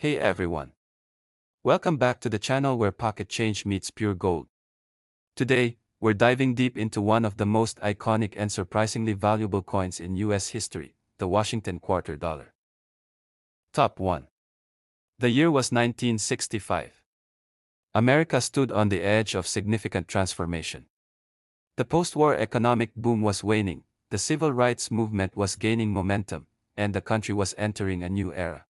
Hey everyone. Welcome back to the channel where pocket change meets pure gold. Today, we're diving deep into one of the most iconic and surprisingly valuable coins in US history, the Washington Quarter Dollar. Top 1. The year was 1965. America stood on the edge of significant transformation. The post-war economic boom was waning, the civil rights movement was gaining momentum, and the country was entering a new era.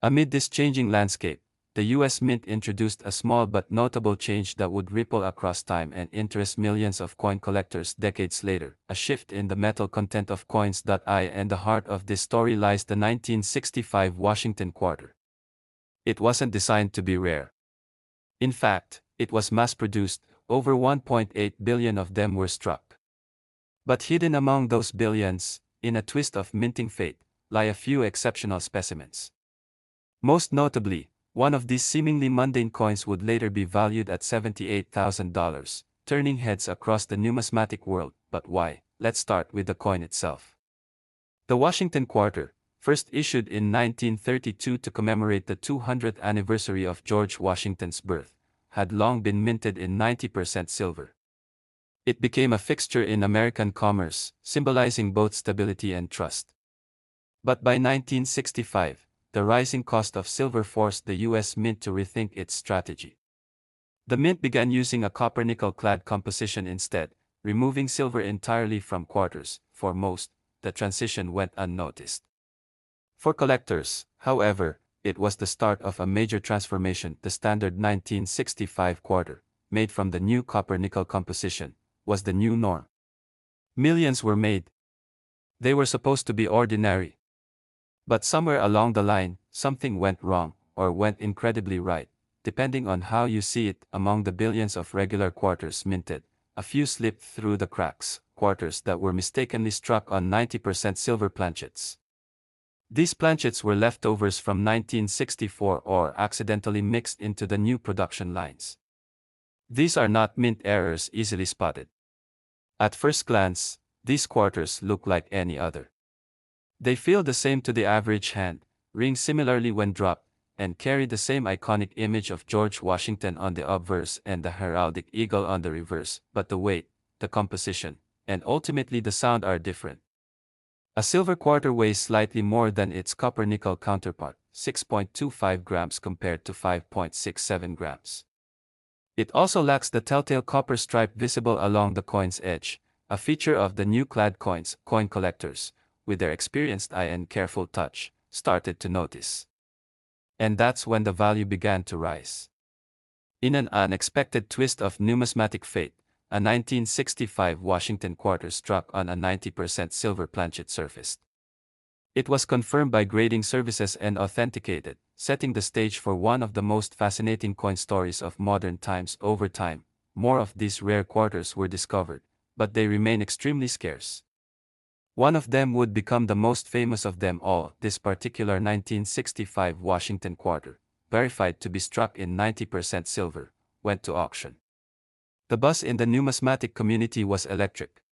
Amid this changing landscape, the US Mint introduced a small but notable change that would ripple across time and interest millions of coin collectors decades later, a shift in the metal content of coins. And the heart of this story lies the 1965 Washington Quarter. It wasn't designed to be rare. In fact, it was mass-produced, over 1.8 billion of them were struck. But hidden among those billions, in a twist of minting fate, lie a few exceptional specimens. Most notably, one of these seemingly mundane coins would later be valued at $78,000, turning heads across the numismatic world. But why? Let's start with the coin itself. The Washington Quarter, first issued in 1932 to commemorate the 200th anniversary of George Washington's birth, had long been minted in 90% silver. It became a fixture in American commerce, symbolizing both stability and trust. But by 1965, the rising cost of silver forced the US Mint to rethink its strategy. The Mint began using a copper-nickel clad composition instead, removing silver entirely from quarters. For most, the transition went unnoticed. For collectors, however, it was the start of a major transformation. The standard 1965 quarter, made from the new copper-nickel composition, was the new norm. Millions were made. They were supposed to be ordinary. But somewhere along the line, something went wrong, or went incredibly right, depending on how you see it. Among the billions of regular quarters minted, a few slipped through the cracks, quarters that were mistakenly struck on 90% silver planchets. These planchets were leftovers from 1964 or accidentally mixed into the new production lines. These are not mint errors easily spotted. At first glance, these quarters look like any other. They feel the same to the average hand, ring similarly when dropped, and carry the same iconic image of George Washington on the obverse and the heraldic eagle on the reverse, but the weight, the composition, and ultimately the sound are different. A silver quarter weighs slightly more than its copper-nickel counterpart, 6.25 grams compared to 5.67 grams. It also lacks the telltale copper stripe visible along the coin's edge, a feature of the new clad coins. Coin collectors, with their experienced eye and careful touch, started to notice. And that's when the value began to rise. In an unexpected twist of numismatic fate, a 1965 Washington quarter struck on a 90% silver planchet surfaced. It was confirmed by grading services and authenticated, setting the stage for one of the most fascinating coin stories of modern times. Over time, more of these rare quarters were discovered, but they remain extremely scarce. One of them would become the most famous of them all. This particular 1965 Washington quarter, verified to be struck in 90% silver, went to auction. The buzz in the numismatic community was electric.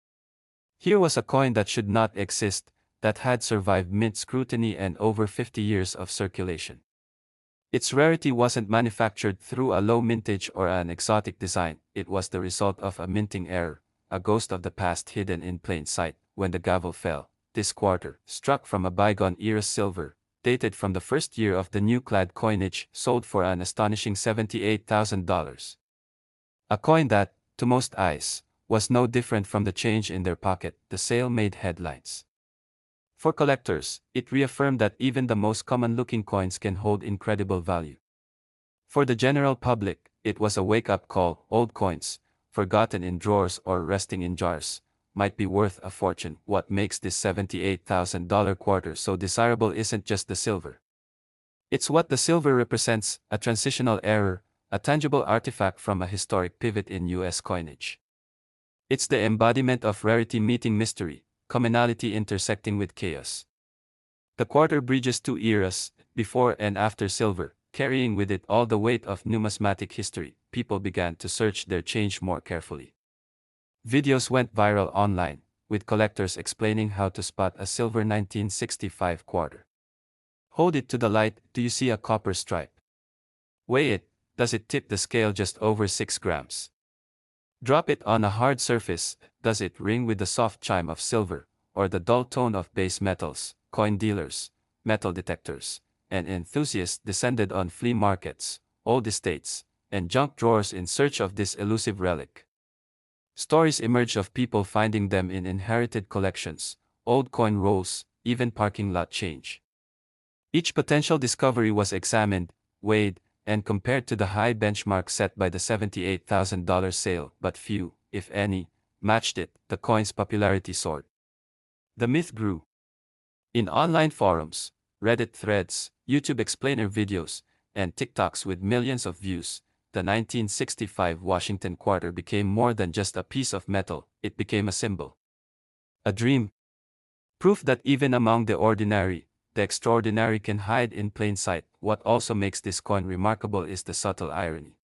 Here was a coin that should not exist, that had survived mint scrutiny and over 50 years of circulation. Its rarity wasn't manufactured through a low mintage or an exotic design. It was the result of a minting error, a ghost of the past hidden in plain sight. When the gavel fell, this quarter, struck from a bygone era silver, dated from the first year of the new clad coinage, sold for an astonishing $78,000. A coin that, to most eyes, was no different from the change in their pocket. The sale made headlines. For collectors, it reaffirmed that even the most common-looking coins can hold incredible value. For the general public, it was a wake-up call. Old coins, forgotten in drawers or resting in jars, might be worth a fortune. What makes this $78,000 quarter so desirable isn't just the silver. It's what the silver represents, a transitional error, a tangible artifact from a historic pivot in US coinage. It's the embodiment of rarity meeting mystery, commonality intersecting with chaos. The quarter bridges two eras, before and after silver, carrying with it all the weight of numismatic history. People began to search their change more carefully. Videos went viral online, with collectors explaining how to spot a silver 1965 quarter. Hold it to the light, do you see a copper stripe? Weigh it, does it tip the scale just over 6 grams? Drop it on a hard surface, does it ring with the soft chime of silver, or the dull tone of base metals? Coin dealers, metal detectors, and enthusiasts descended on flea markets, old estates, and junk drawers in search of this elusive relic. Stories emerged of people finding them in inherited collections, old coin rolls, even parking lot change. Each potential discovery was examined, weighed, and compared to the high benchmark set by the $78,000 sale, but few, if any, matched it. The coin's popularity soared. The myth grew. In online forums, Reddit threads, YouTube explainer videos, and TikToks with millions of views, the 1965 Washington quarter became more than just a piece of metal, it became a symbol. A dream. Proof that even among the ordinary, the extraordinary can hide in plain sight. What also makes this coin remarkable is the subtle irony.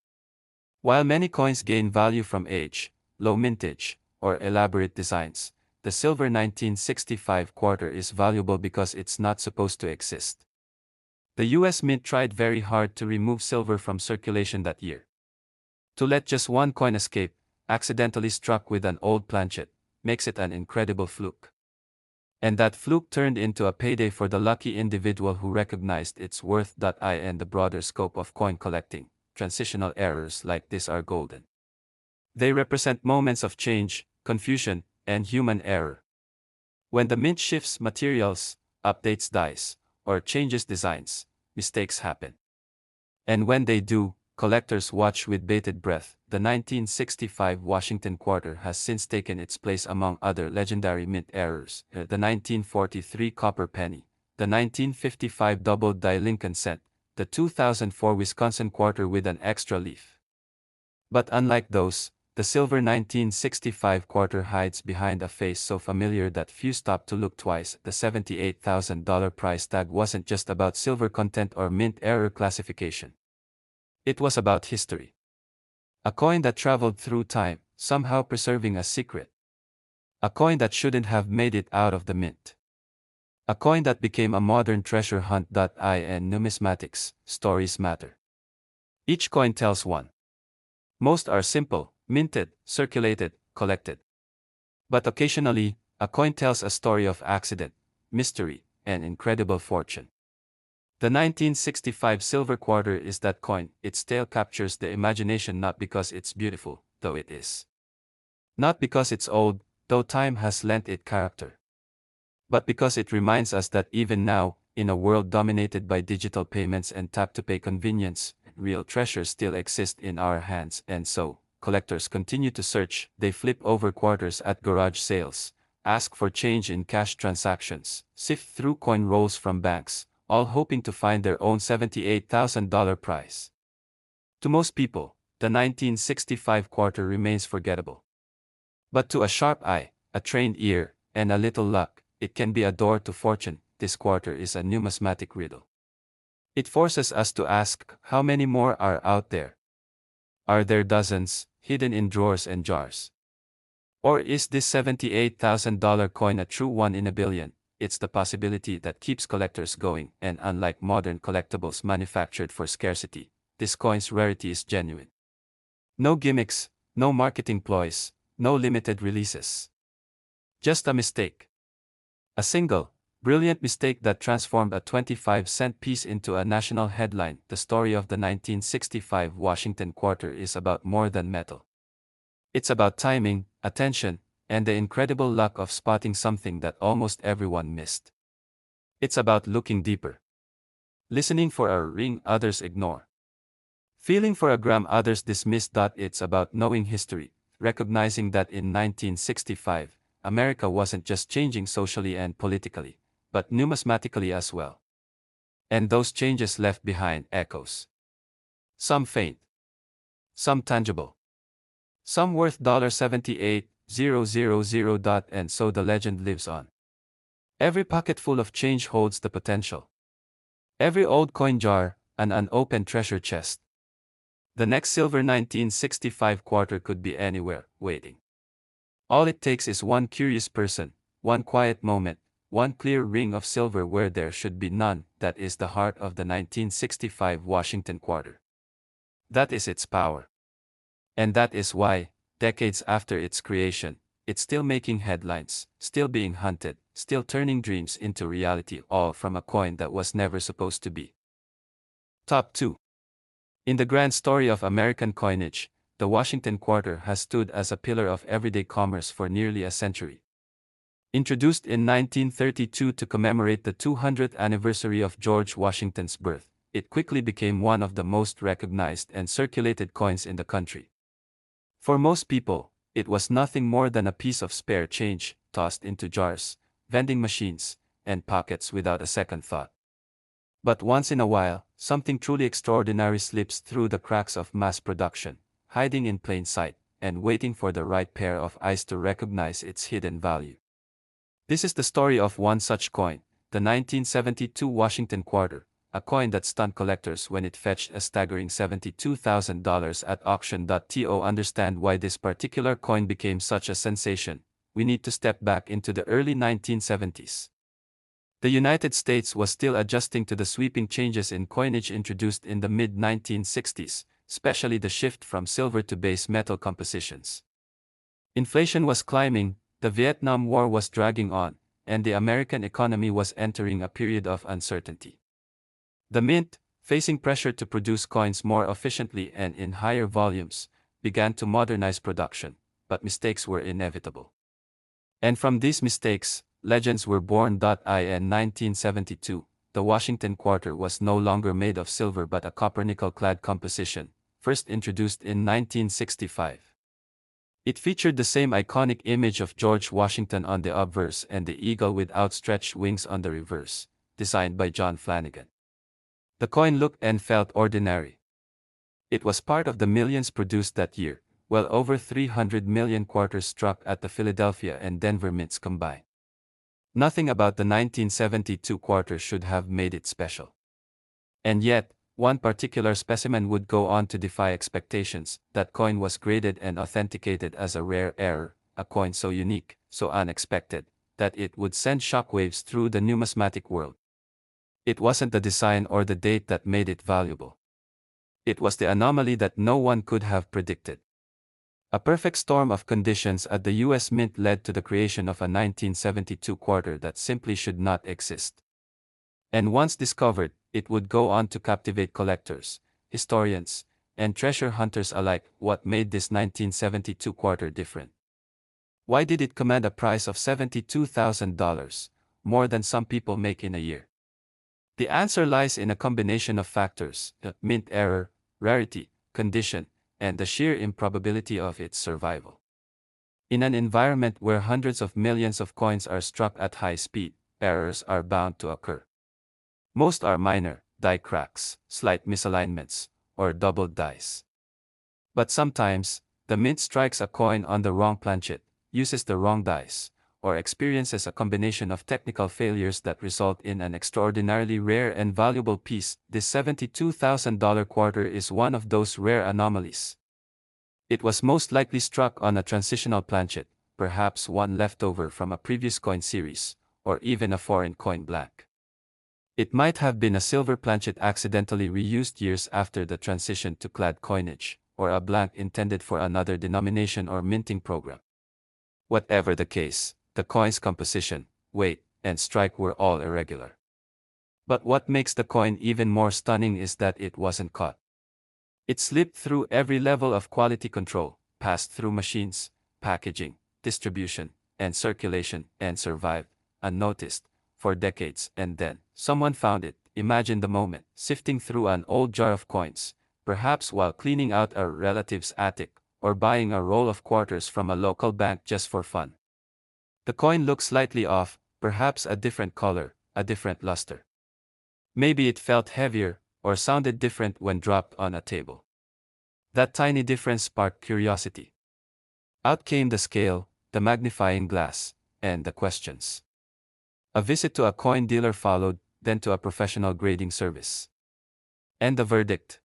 While many coins gain value from age, low mintage, or elaborate designs, the silver 1965 quarter is valuable because it's not supposed to exist. The US Mint tried very hard to remove silver from circulation that year. To let just one coin escape, accidentally struck with an old planchet, makes it an incredible fluke. And that fluke turned into a payday for the lucky individual who recognized its worth. In the broader scope of coin collecting, transitional errors like this are golden. They represent moments of change, confusion, and human error. When the mint shifts materials, updates dies, or changes designs, mistakes happen. And when they do, collectors watch with bated breath. The 1965 Washington quarter has since taken its place among other legendary mint errors, the 1943 copper penny, the 1955 double-die Lincoln cent, the 2004 Wisconsin quarter with an extra leaf. But unlike those, the silver 1965 quarter hides behind a face so familiar that few stop to look twice. The $78,000 price tag wasn't just about silver content or mint error classification. It was about history. A coin that traveled through time, somehow preserving a secret. A coin that shouldn't have made it out of the mint. A coin that became a modern treasure hunt. In numismatics, stories matter. Each coin tells one. Most are simple, minted, circulated, collected. But occasionally, a coin tells a story of accident, mystery, and incredible fortune. The 1965 silver quarter is that coin. Its tale captures the imagination not because it's beautiful, though it is. Not because it's old, though time has lent it character. But because it reminds us that even now, in a world dominated by digital payments and tap-to-pay convenience, real treasures still exist in our hands. And so, collectors continue to search. They flip over quarters at garage sales, ask for change in cash transactions, sift through coin rolls from banks, all hoping to find their own $78,000 prize. To most people, the 1965 quarter remains forgettable. But to a sharp eye, a trained ear, and a little luck, it can be a door to fortune. This quarter is a numismatic riddle. It forces us to ask, how many more are out there? Are there dozens, hidden in drawers and jars? Or is this $78,000 coin a true one in a billion? It's the possibility that keeps collectors going, and unlike modern collectibles manufactured for scarcity, this coin's rarity is genuine. No gimmicks, no marketing ploys, no limited releases. Just a mistake. A single, brilliant mistake that transformed a 25-cent piece into a national headline. The story of the 1965 Washington quarter is about more than metal. It's about timing, attention, and the incredible luck of spotting something that almost everyone missed. It's about looking deeper. Listening for a ring others ignore. Feeling for a gram others dismiss. It's about knowing history, recognizing that in 1965, America wasn't just changing socially and politically, but numismatically as well. And those changes left behind echoes. Some faint. Some tangible. Some worth $78,000. And so the legend lives on. Every pocketful of change holds the potential. Every old coin jar, an unopened treasure chest. The next silver 1965 quarter could be anywhere, waiting. All it takes is one curious person, one quiet moment, one clear ring of silver where there should be none, that is the heart of the 1965 Washington quarter. That is its power. And that is why, decades after its creation, it's still making headlines, still being hunted, still turning dreams into reality, all from a coin that was never supposed to be. Top 2. In the grand story of American coinage, the Washington quarter has stood as a pillar of everyday commerce for nearly a century. Introduced in 1932 to commemorate the 200th anniversary of George Washington's birth, it quickly became one of the most recognized and circulated coins in the country. For most people, it was nothing more than a piece of spare change, tossed into jars, vending machines, and pockets without a second thought. But once in a while, something truly extraordinary slips through the cracks of mass production, hiding in plain sight, and waiting for the right pair of eyes to recognize its hidden value. This is the story of one such coin, the 1972 Washington quarter, a coin that stunned collectors when it fetched a staggering $72,000 at auction. To understand why this particular coin became such a sensation, we need to step back into the early 1970s. The United States was still adjusting to the sweeping changes in coinage introduced in the mid-1960s, especially the shift from silver to base metal compositions. Inflation was climbing, the Vietnam War was dragging on, and the American economy was entering a period of uncertainty. The mint, facing pressure to produce coins more efficiently and in higher volumes, began to modernize production, but mistakes were inevitable. And from these mistakes, legends were born. In 1972, the Washington quarter was no longer made of silver but a copper-nickel-clad composition, first introduced in 1965. It featured the same iconic image of George Washington on the obverse and the eagle with outstretched wings on the reverse, designed by John Flanagan. The coin looked and felt ordinary. It was part of the millions produced that year, well over 300 million quarters struck at the Philadelphia and Denver mints combined. Nothing about the 1972 quarter should have made it special. And yet, one particular specimen would go on to defy expectations. That coin was graded and authenticated as a rare error, a coin so unique, so unexpected, that it would send shockwaves through the numismatic world. It wasn't the design or the date that made it valuable. It was the anomaly that no one could have predicted. A perfect storm of conditions at the U.S. Mint led to the creation of a 1972 quarter that simply should not exist. And once discovered, it would go on to captivate collectors, historians, and treasure hunters alike. What made this 1972 quarter different? Why did it command a price of $72,000, more than some people make in a year? The answer lies in a combination of factors: the mint error, rarity, condition, and the sheer improbability of its survival. In an environment where hundreds of millions of coins are struck at high speed, errors are bound to occur. Most are minor, die cracks, slight misalignments, or doubled dice. But sometimes, the mint strikes a coin on the wrong planchet, uses the wrong dice, or experiences a combination of technical failures that result in an extraordinarily rare and valuable piece. This $72,000 quarter is one of those rare anomalies. It was most likely struck on a transitional planchet, perhaps one leftover from a previous coin series, or even a foreign coin blank. It might have been a silver planchet accidentally reused years after the transition to clad coinage, or a blank intended for another denomination or minting program. Whatever the case, the coin's composition, weight, and strike were all irregular. But what makes the coin even more stunning is that it wasn't caught. It slipped through every level of quality control, passed through machines, packaging, distribution, and circulation, and survived, unnoticed, for decades. And then, someone found it. Imagine the moment, sifting through an old jar of coins, perhaps while cleaning out a relative's attic, or buying a roll of quarters from a local bank just for fun. The coin looked slightly off, perhaps a different color, a different luster. Maybe it felt heavier, or sounded different when dropped on a table. That tiny difference sparked curiosity. Out came the scale, the magnifying glass, and the questions. A visit to a coin dealer followed, then to a professional grading service. And the verdict?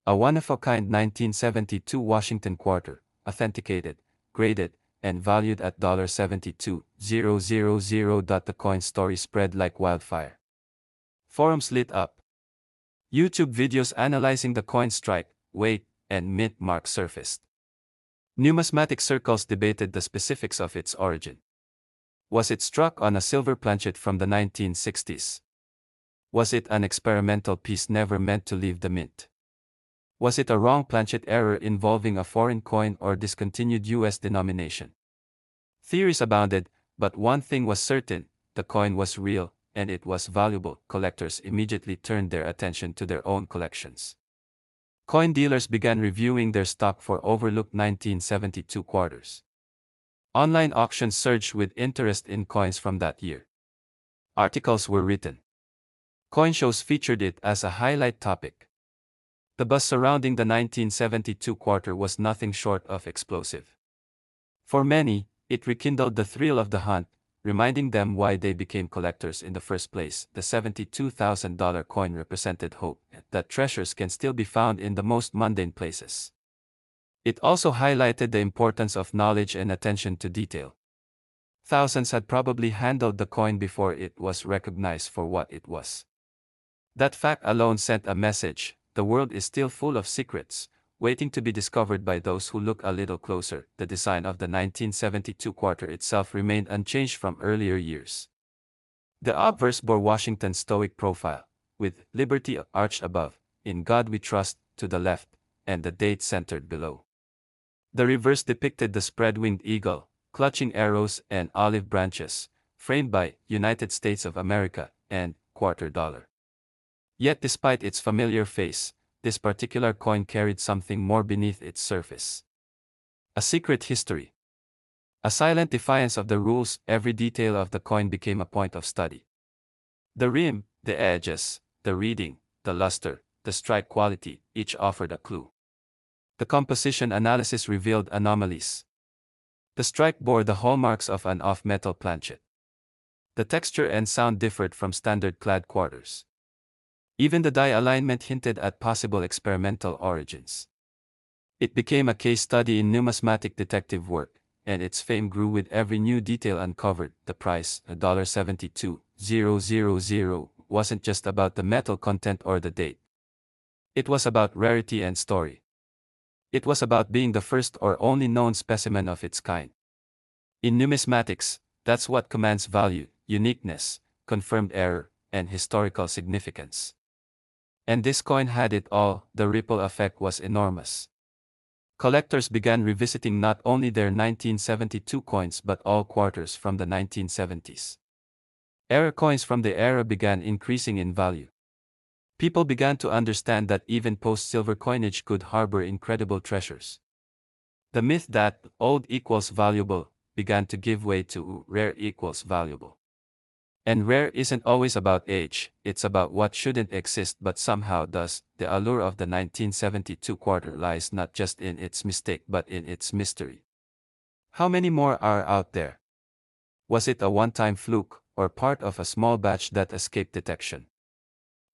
A one-of-a-kind 1972 Washington quarter, authenticated, graded, and valued at $72,000. The coin story spread like wildfire. Forums lit up. YouTube videos analyzing the coin's strike, weight, and mint mark surfaced. Numismatic circles debated the specifics of its origin. Was it struck on a silver planchet from the 1960s? Was it an experimental piece never meant to leave the mint? Was it a wrong planchet error involving a foreign coin or discontinued US denomination? Theories abounded, but one thing was certain: the coin was real, and it was valuable. Collectors immediately turned their attention to their own collections. Coin dealers began reviewing their stock for overlooked 1972 quarters. Online auctions surged with interest in coins from that year. Articles were written. Coin shows featured it as a highlight topic. The buzz surrounding the 1972 quarter was nothing short of explosive. For many, it rekindled the thrill of the hunt, reminding them why they became collectors in the first place. The $72,000 coin represented hope that treasures can still be found in the most mundane places. It also highlighted the importance of knowledge and attention to detail. Thousands had probably handled the coin before it was recognized for what it was. That fact alone sent a message: the world is still full of secrets, waiting to be discovered by those who look a little closer. The design of the 1972 quarter itself remained unchanged from earlier years. The obverse bore Washington's stoic profile, with "Liberty" arched above, "In God We Trust" to the left, and the date centered below. The reverse depicted the spread-winged eagle, clutching arrows and olive branches, framed by "United States of America" and $2. Yet despite its familiar face, this particular coin carried something more beneath its surface. A secret history. A silent defiance of the rules. Every detail of the coin became a point of study. The rim, the edges, the reading, the luster, the strike quality, each offered a clue. The composition analysis revealed anomalies. The strike bore the hallmarks of an off-metal planchet. The texture and sound differed from standard clad quarters. Even the die alignment hinted at possible experimental origins. It became a case study in numismatic detective work, and its fame grew with every new detail uncovered. The price, $72,000, wasn't just about the metal content or the date. It was about rarity and story. It was about being the first or only known specimen of its kind. In numismatics, that's what commands value: uniqueness, confirmed error, and historical significance. And this coin had it all. The ripple effect was enormous. Collectors began revisiting not only their 1972 coins but all quarters from the 1970s. Error coins from the era began increasing in value. People began to understand that even post-silver coinage could harbor incredible treasures. The myth that old equals valuable began to give way to rare equals valuable. And rare isn't always about age, it's about what shouldn't exist but somehow does. The allure of the 1972 quarter lies not just in its mistake but in its mystery. How many more are out there? Was it a one-time fluke, or part of a small batch that escaped detection?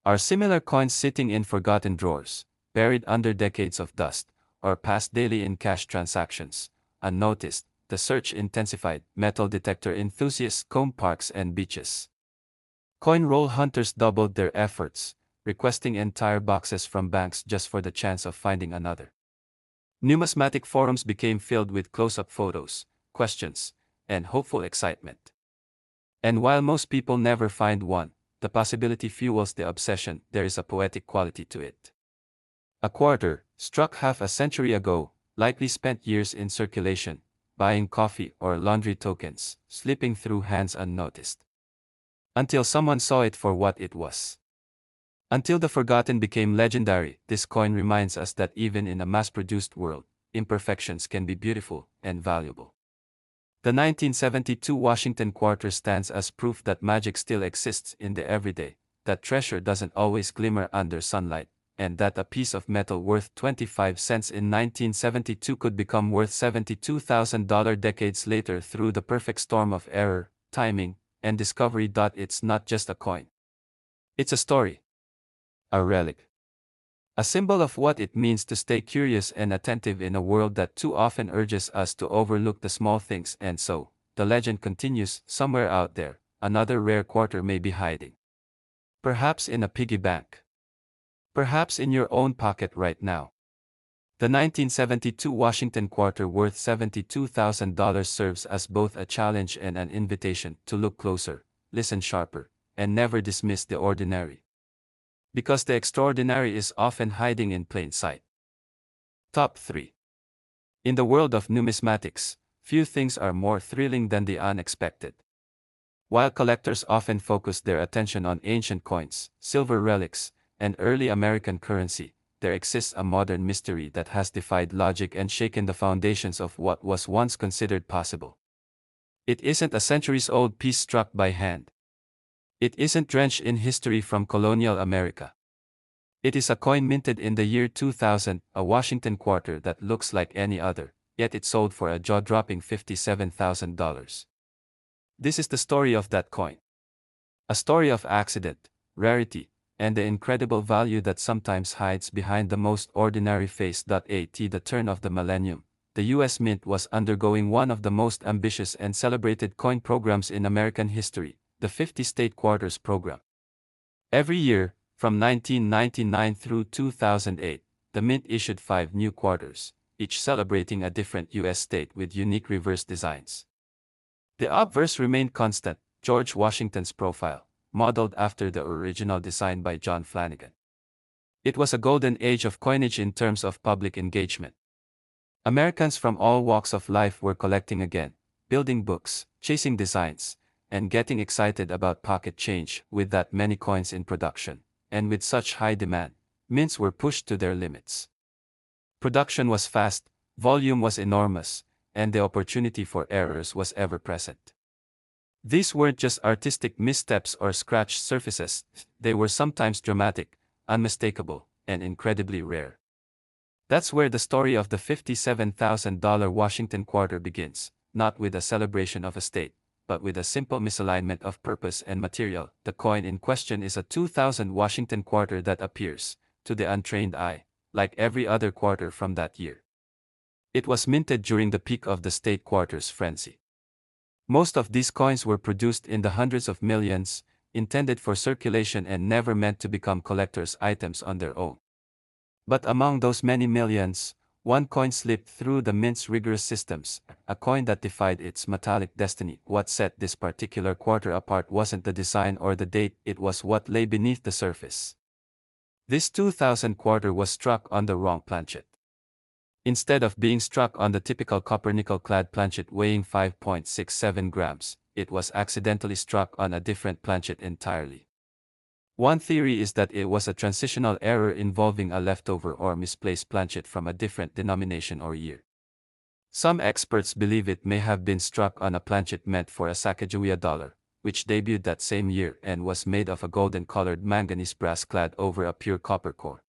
Are similar coins sitting in forgotten drawers, buried under decades of dust, or passed daily in cash transactions, unnoticed? The search intensified. Metal detector enthusiasts combed parks and beaches. Coin roll hunters doubled their efforts, requesting entire boxes from banks just for the chance of finding another. Numismatic forums became filled with close-up photos, questions, and hopeful excitement. And while most people never find one, the possibility fuels the obsession. There is a poetic quality to it. A quarter, struck half a century ago, likely spent years in circulation, buying coffee or laundry tokens, slipping through hands unnoticed. Until someone saw it for what it was. Until the forgotten became legendary. This coin reminds us that even in a mass-produced world, imperfections can be beautiful and valuable. The 1972 Washington quarter stands as proof that magic still exists in the everyday, that treasure doesn't always glimmer under sunlight, and that a piece of metal worth 25 cents in 1972 could become worth $72,000 decades later through the perfect storm of error, timing, and discovery. It's not just a coin. It's a story. A relic. A symbol of what it means to stay curious and attentive in a world that too often urges us to overlook the small things. And so, the legend continues, somewhere out there, another rare quarter may be hiding. Perhaps in a piggy bank. Perhaps in your own pocket right now. The 1972 Washington quarter worth $72,000 serves as both a challenge and an invitation to look closer, listen sharper, and never dismiss the ordinary. Because the extraordinary is often hiding in plain sight. Top 3. In the world of numismatics, few things are more thrilling than the unexpected. While collectors often focus their attention on ancient coins, silver relics, and early American currency, there exists a modern mystery that has defied logic and shaken the foundations of what was once considered possible. It isn't a centuries-old piece struck by hand. It isn't drenched in history from colonial America. It is a coin minted in the year 2000, a Washington quarter that looks like any other, yet it sold for a jaw-dropping $57,000. This is the story of that coin. A story of accident, rarity, and the incredible value that sometimes hides behind the most ordinary face. At the turn of the millennium, the U.S. Mint was undergoing one of the most ambitious and celebrated coin programs in American history, the 50-state quarters program. Every year, from 1999 through 2008, the Mint issued 5 new quarters, each celebrating a different U.S. state with unique reverse designs. The obverse remained constant, George Washington's profile, modeled after the original design by John Flanagan. It was a golden age of coinage in terms of public engagement. Americans from all walks of life were collecting again, building books, chasing designs, and getting excited about pocket change. With that many coins in production, and with such high demand, mints were pushed to their limits. Production was fast, volume was enormous, and the opportunity for errors was ever present. These weren't just artistic missteps or scratched surfaces, they were sometimes dramatic, unmistakable, and incredibly rare. That's where the story of the $57,000 Washington quarter begins, not with a celebration of a state, but with a simple misalignment of purpose and material. The coin in question is a 2000 Washington quarter that appears, to the untrained eye, like every other quarter from that year. It was minted during the peak of the state quarters frenzy. Most of these coins were produced in the hundreds of millions, intended for circulation and never meant to become collectors' items on their own. But among those many millions, one coin slipped through the mint's rigorous systems, a coin that defied its metallic destiny. What set this particular quarter apart wasn't the design or the date, it was what lay beneath the surface. This 2000 quarter was struck on the wrong planchet. Instead of being struck on the typical copper-nickel-clad planchet weighing 5.67 grams, it was accidentally struck on a different planchet entirely. One theory is that it was a transitional error involving a leftover or misplaced planchet from a different denomination or year. Some experts believe it may have been struck on a planchet meant for a Sacagawea dollar, which debuted that same year and was made of a golden-colored manganese brass clad over a pure copper core.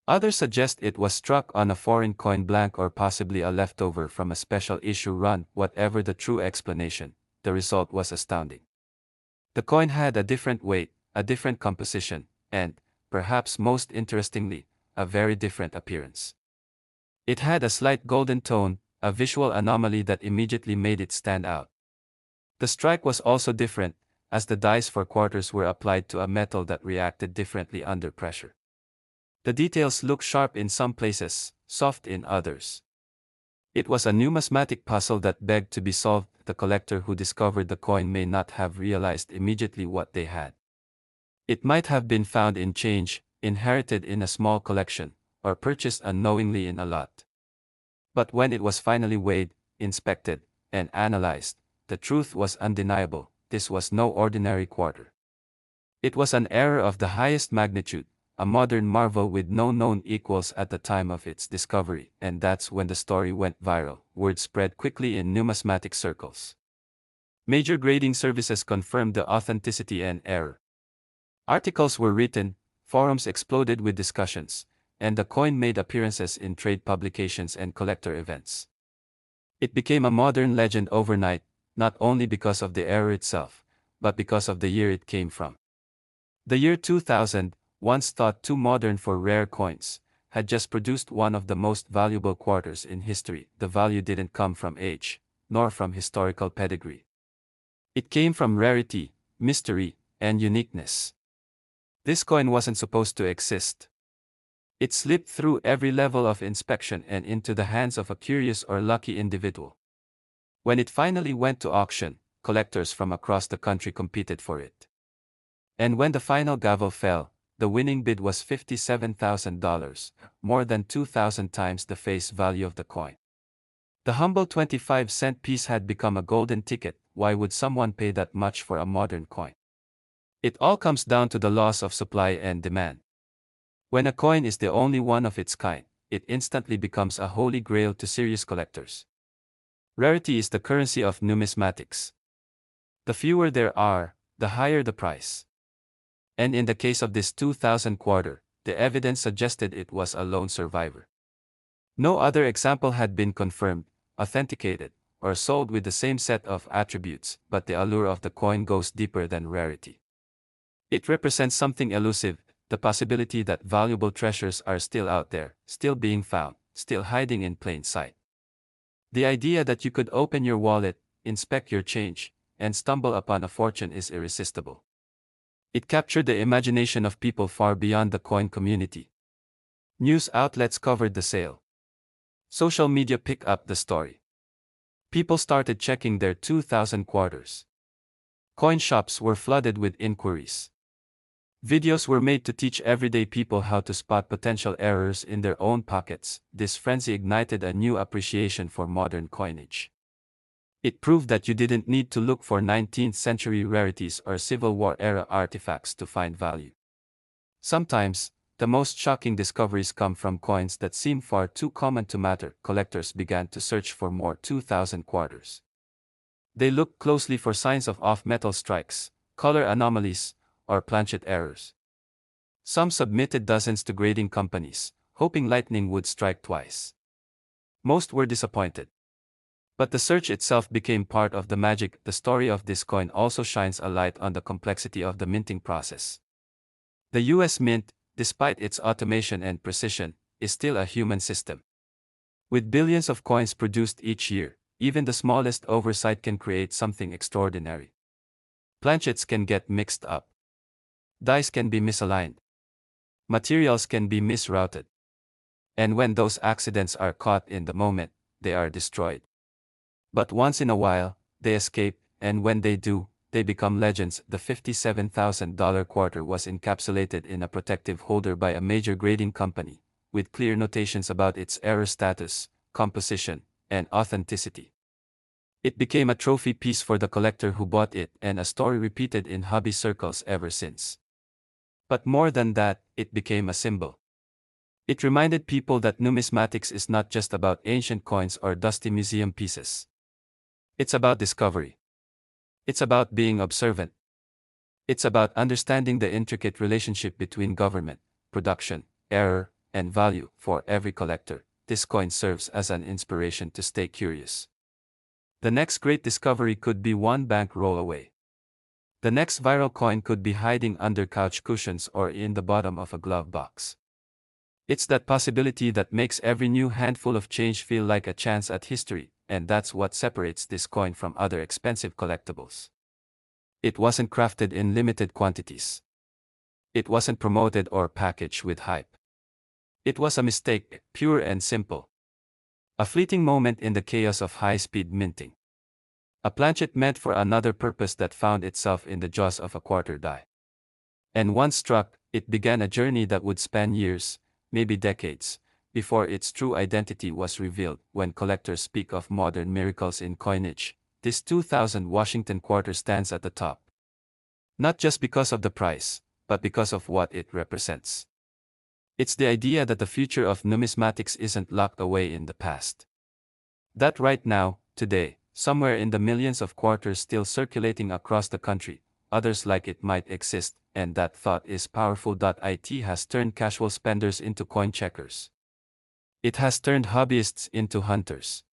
Others suggest it was struck on a foreign coin blank or possibly a leftover from a special issue run. Whatever the true explanation, the result was astounding. The coin had a different weight, a different composition, and, perhaps most interestingly, a very different appearance. It had a slight golden tone, a visual anomaly that immediately made it stand out. The strike was also different, as the dies for quarters were applied to a metal that reacted differently under pressure. The details looked sharp in some places, soft in others. It was a numismatic puzzle that begged to be solved. The collector who discovered the coin may not have realized immediately what they had. It might have been found in change, inherited in a small collection, or purchased unknowingly in a lot. But when it was finally weighed, inspected, and analyzed, the truth was undeniable. This was no ordinary quarter. It was an error of the highest magnitude, a modern marvel with no known equals at the time of its discovery, and that's when the story went viral. Word spread quickly in numismatic circles. Major grading services confirmed the authenticity and error. Articles were written, forums exploded with discussions, and the coin made appearances in trade publications and collector events. It became a modern legend overnight, not only because of the error itself, but because of the year it came from. The year 2000, once thought too modern for rare coins, had just produced one of the most valuable quarters in history. The value didn't come from age, nor from historical pedigree. It came from rarity, mystery, and uniqueness. This coin wasn't supposed to exist. It slipped through every level of inspection and into the hands of a curious or lucky individual. When it finally went to auction, collectors from across the country competed for it. And when the final gavel fell, the winning bid was $57,000, more than 2,000 times the face value of the coin. The humble 25-cent piece had become a golden ticket. Why would someone pay that much for a modern coin? It all comes down to the laws of supply and demand. When a coin is the only one of its kind, it instantly becomes a holy grail to serious collectors. Rarity is the currency of numismatics. The fewer there are, the higher the price. And in the case of this 2000 quarter, the evidence suggested it was a lone survivor. No other example had been confirmed, authenticated, or sold with the same set of attributes, but the allure of the coin goes deeper than rarity. It represents something elusive, the possibility that valuable treasures are still out there, still being found, still hiding in plain sight. The idea that you could open your wallet, inspect your change, and stumble upon a fortune is irresistible. It captured the imagination of people far beyond the coin community. News outlets covered the sale. Social media picked up the story. People started checking their 2000 quarters. Coin shops were flooded with inquiries. Videos were made to teach everyday people how to spot potential errors in their own pockets. This frenzy ignited a new appreciation for modern coinage. It proved that you didn't need to look for 19th-century rarities or Civil War-era artifacts to find value. Sometimes, the most shocking discoveries come from coins that seem far too common to matter. Collectors began to search for more 2000 quarters. They looked closely for signs of off-metal strikes, color anomalies, or planchet errors. Some submitted dozens to grading companies, hoping lightning would strike twice. Most were disappointed. But the search itself became part of the magic. The story of this coin also shines a light on the complexity of the minting process. The US Mint, despite its automation and precision, is still a human system. With billions of coins produced each year, even the smallest oversight can create something extraordinary. Planchets can get mixed up. Dice can be misaligned. Materials can be misrouted. And when those accidents are caught in the moment, they are destroyed. But once in a while, they escape, and when they do, they become legends. The $57,000 quarter was encapsulated in a protective holder by a major grading company, with clear notations about its error status, composition, and authenticity. It became a trophy piece for the collector who bought it, and a story repeated in hobby circles ever since. But more than that, it became a symbol. It reminded people that numismatics is not just about ancient coins or dusty museum pieces. It's about discovery. It's about being observant. It's about understanding the intricate relationship between government, production, error, and value. For every collector, this coin serves as an inspiration to stay curious. The next great discovery could be one bank roll away. The next viral coin could be hiding under couch cushions or in the bottom of a glove box. It's that possibility that makes every new handful of change feel like a chance at history, and that's what separates this coin from other expensive collectibles. It wasn't crafted in limited quantities. It wasn't promoted or packaged with hype. It was a mistake, pure and simple. A fleeting moment in the chaos of high-speed minting. A planchet meant for another purpose that found itself in the jaws of a quarter die. And once struck, it began a journey that would span years, maybe decades, before its true identity was revealed. When collectors speak of modern miracles in coinage, this 2000 Washington quarter stands at the top. Not just because of the price, but because of what it represents. It's the idea that the future of numismatics isn't locked away in the past. That right now, today, somewhere in the millions of quarters still circulating across the country, others like it might exist, and that thought is powerful. It has turned casual spenders into coin checkers. It has turned hobbyists into hunters.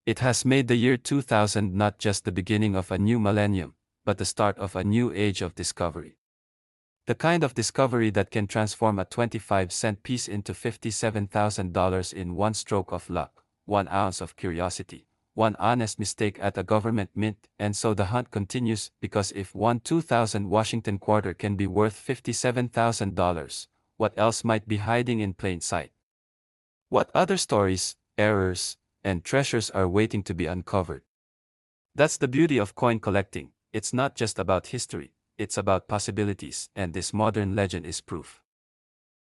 It has made the year 2000 not just the beginning of a new millennium, but the start of a new age of discovery. The kind of discovery that can transform a 25-cent piece into $57,000 in one stroke of luck, 1 ounce of curiosity, one honest mistake at a government mint, and so the hunt continues, because if one 2000 Washington quarter can be worth $57,000, what else might be hiding in plain sight? What other stories, errors, and treasures are waiting to be uncovered? That's the beauty of coin collecting. It's not just about history, it's about possibilities, and this modern legend is proof.